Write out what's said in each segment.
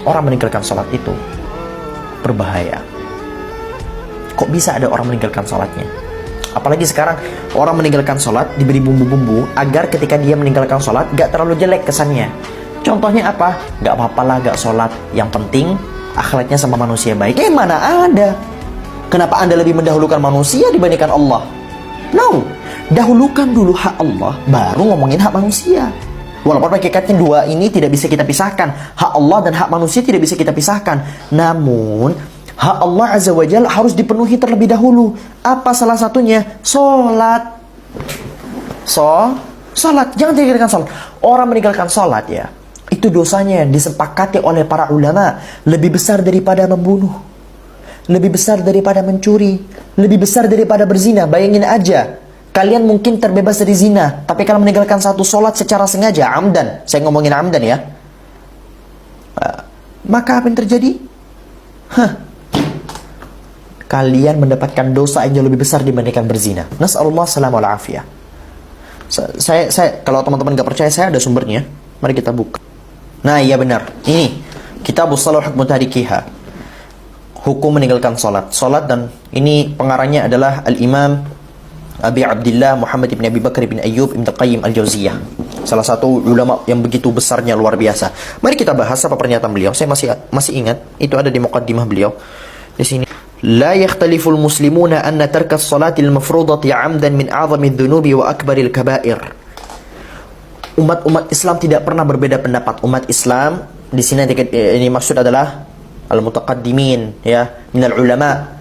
orang meninggalkan sholat itu berbahaya. Kok bisa ada orang meninggalkan sholatnya? Apalagi sekarang orang meninggalkan sholat diberi bumbu-bumbu agar ketika dia meninggalkan sholat gak terlalu jelek kesannya. Contohnya apa? Gak apa-apa lah gak sholat, yang penting akhlaknya sama manusia baik. Mana ada? Kenapa Anda lebih mendahulukan manusia dibandingkan Allah? No, dahulukan dulu hak Allah, baru ngomongin hak manusia. Walaupun hakikatnya dua ini tidak bisa kita pisahkan, hak Allah dan hak manusia tidak bisa kita pisahkan. Namun hak Allah Azza wa Jalla harus dipenuhi terlebih dahulu. Apa salah satunya? Sholat. Sholat. Jangan tinggalkan sholat. Orang meninggalkan sholat ya, itu dosanya disepakati oleh para ulama lebih besar daripada membunuh, lebih besar daripada mencuri, lebih besar daripada berzina. Bayangin aja, kalian mungkin terbebas dari zina, tapi kalau meninggalkan satu sholat secara sengaja, amdan, saya ngomongin amdan ya, maka apa yang terjadi? Kalian mendapatkan dosa yang jauh lebih besar dibandingkan berzina. Nas'alullah salam wal afiyah. Saya kalau teman-teman gak percaya, saya ada sumbernya. Mari kita buka. Nah iya benar, ini Kitabus Shalah Hukmu Tarikiha, hukum meninggalkan sholat. Sholat, dan ini pengarangnya adalah Al-Imam Abi Abdillah Muhammad ibn Abi Bakar ibn Ayyub ibn Qayyim al-Jauziyah, salah satu ulama yang begitu besarnya, luar biasa. Mari kita bahas apa pernyataan beliau. Saya masih ingat, itu ada di muqaddimah beliau. Di sini, la yakhtaliful muslimuna anna tarka as-salati al-mafrudati 'amdan min a'zami adh-dhunubi wa akbaril kaba'ir. Umat Islam tidak pernah berbeda pendapat. Umat Islam di sini ini maksud adalah al-mutaqaddimin ya, minal ulama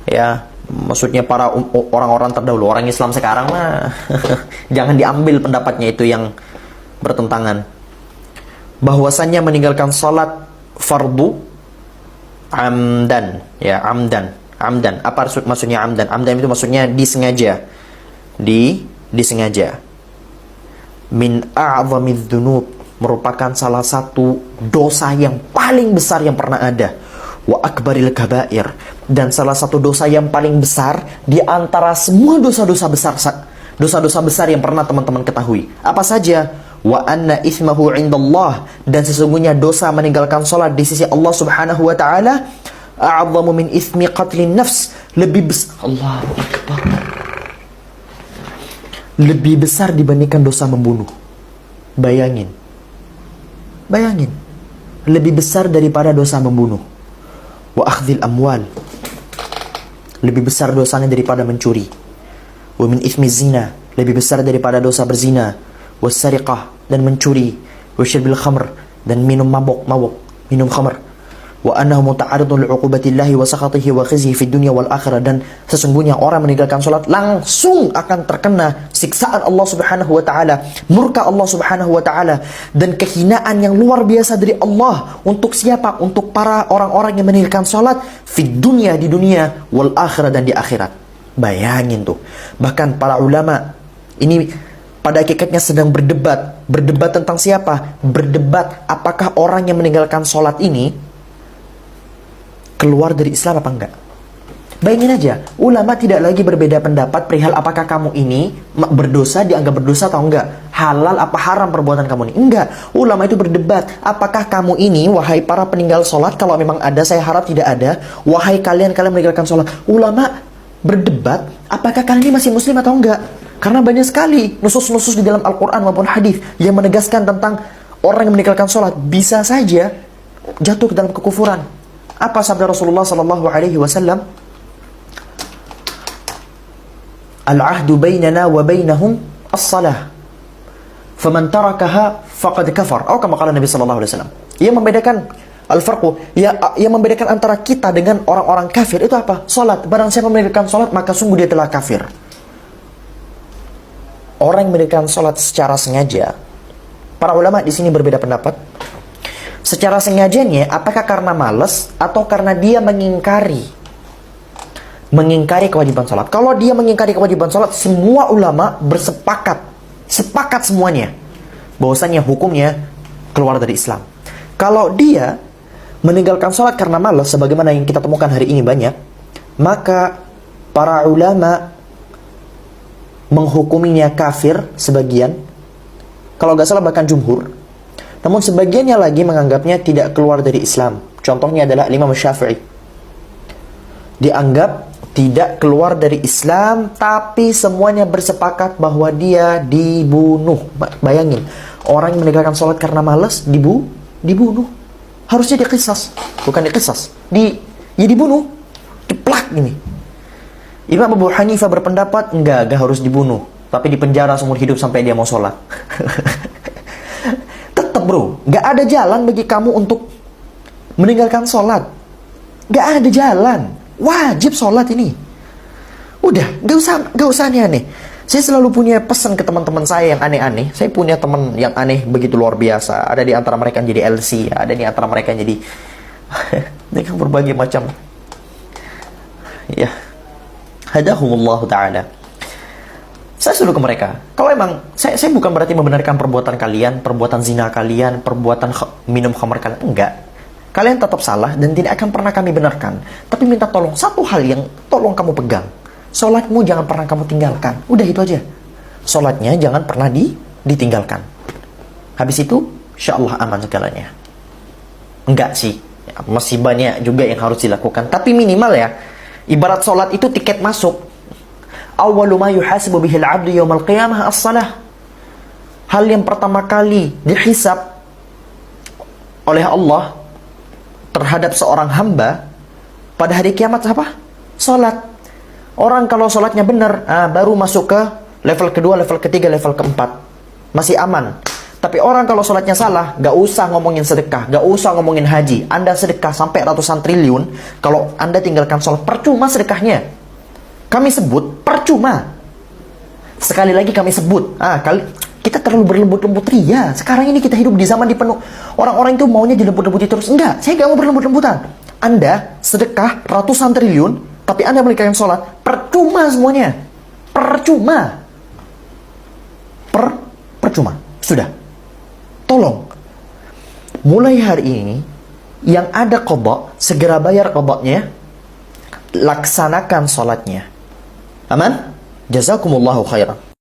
ya, maksudnya para orang-orang terdahulu. Orang Islam sekarang mah jangan diambil pendapatnya itu yang bertentangan. Bahwasannya meninggalkan salat fardu amdan ya, amdan. Apa maksudnya amdan? Amdan itu maksudnya disengaja. Disengaja. Min a'zamidz dzunub, merupakan salah satu dosa yang paling besar yang pernah ada. Wa akbaril kabair, dan salah satu dosa yang paling besar di antara semua dosa-dosa besar yang pernah teman-teman ketahui. Apa saja? Wa anna itsmahu 'indallah, dan sesungguhnya dosa meninggalkan salat di sisi Allah Subhanahu wa taala a'zamu min itsmi qatlin nafs, lebih besar, Allahu akbar, lebih besar dibandingkan dosa membunuh. Bayangin, lebih besar daripada dosa membunuh. Wa akhdhil amwal, lebih besar dosanya daripada mencuri. Wa min itsmi zina, lebih besar daripada dosa berzina. Wa sariqah, dan mencuri. Wa syirbil khamr, dan minum minum khamr. Wa annahu muta'arridun li'uqubatillahi wa sakhatihi wa khizyi fid dunya wal akhirah, dan sesungguhnya orang meninggalkan salat langsung akan terkena siksaan Allah Subhanahu wa taala, murka Allah Subhanahu wa taala, dan kehinaan yang luar biasa dari Allah. Untuk siapa? Untuk para orang-orang yang meninggalkan salat fid dunya, di dunia, wal akhirah, dan di akhirat. Bayangin tuh. Bahkan para ulama ini pada hakikatnya sedang berdebat tentang siapa? Berdebat apakah orang yang meninggalkan salat ini keluar dari Islam apa enggak. Bayangin aja, ulama tidak lagi berbeda pendapat perihal apakah kamu ini berdosa, dianggap berdosa atau enggak, halal apa haram perbuatan kamu ini. Enggak, ulama itu berdebat, apakah kamu ini, wahai para peninggal sholat, kalau memang ada, saya harap tidak ada, wahai kalian meninggalkan sholat. Ulama berdebat, apakah kalian ini masih muslim atau enggak. Karena banyak sekali nusus-nusus di dalam Al-Quran maupun hadis yang menegaskan tentang orang yang meninggalkan sholat bisa saja jatuh ke dalam kekufuran. Apa sabda Rasulullah sallallahu alaihi wasallam? Al-ahdu bainana wa bainahum as-salah. Faman tarakaha faqad kafar. Atau kama qala Nabi sallallahu alaihi wasallam. Yang membedakan al-farqu, yang membedakan antara kita dengan orang-orang kafir itu apa? Salat. Barang siapa meninggalkan salat maka sungguh dia telah kafir. Orang yang meninggalkan salat secara sengaja, para ulama di sini berbeda pendapat. Secara sengajanya, apakah karena malas atau karena dia mengingkari kewajiban sholat? Kalau dia mengingkari kewajiban sholat, semua ulama sepakat semuanya bahwasanya hukumnya keluar dari Islam. Kalau dia meninggalkan sholat karena malas, sebagaimana yang kita temukan hari ini banyak, maka para ulama menghukuminya kafir sebagian, kalau nggak salah bahkan jumhur Namun sebagiannya lagi menganggapnya tidak keluar dari Islam. Contohnya adalah Imam Syafi'i. Dianggap tidak keluar dari Islam, tapi semuanya bersepakat bahwa dia dibunuh. Bayangin, orang yang meninggalkan sholat karena malas dibunuh. Harusnya dikisas, bukan dikisas. Dibunuh, diplak ini. Imam Abu Hanifah berpendapat enggak harus dibunuh, tapi dipenjara seumur hidup sampai dia mau sholat. Tetap bro, nggak ada jalan bagi kamu untuk meninggalkan sholat. Nggak ada jalan, wajib sholat ini. Udah, nggak usah aneh-aneh. Saya selalu punya pesan ke teman-teman saya yang aneh-aneh. Saya punya teman yang aneh begitu luar biasa. Ada di antara mereka yang jadi LC, ada di antara mereka yang jadi mereka berbagai macam. Ya, hadahumullah ta'ala. Saya suruh ke mereka, kalau emang saya bukan berarti membenarkan perbuatan kalian, perbuatan zina kalian, perbuatan minum khamar kalian, enggak. Kalian tetap salah dan tidak akan pernah kami benarkan. Tapi minta tolong, satu hal yang tolong kamu pegang. Sholatmu jangan pernah kamu tinggalkan. Udah itu aja. Sholatnya jangan pernah ditinggalkan. Habis itu, insya Allah aman segalanya. Enggak sih, masih banyak juga yang harus dilakukan. Tapi minimal ya, ibarat sholat itu tiket masuk. Awwalu ma yuhasibu bihil abdu yawmal qiyamah as-salah. Hal yang pertama kali dihisab oleh Allah terhadap seorang hamba pada hari kiamat apa? Sholat. Orang kalau sholatnya benar, baru masuk ke level kedua, level ketiga, level keempat. Masih aman. Tapi orang kalau sholatnya salah, gak usah ngomongin sedekah, gak usah ngomongin haji. Anda sedekah sampai ratusan triliun, kalau Anda tinggalkan sholat, percuma sedekahnya. Kami sebut percuma. Sekali lagi kami sebut, kita terlalu berlembut-lembut ria. Sekarang ini kita hidup di zaman dipenuh orang-orang itu maunya dilembut-lembuti terus. Enggak, saya gak mau berlembut-lembutan. Anda sedekah ratusan triliun, tapi Anda meninggalkan sholat, percuma semuanya. Percuma. Percuma. Sudah. Tolong. Mulai hari ini, yang ada qadha, segera bayar qadhanya, laksanakan sholatnya. Aman? Jazakumullahu khairan.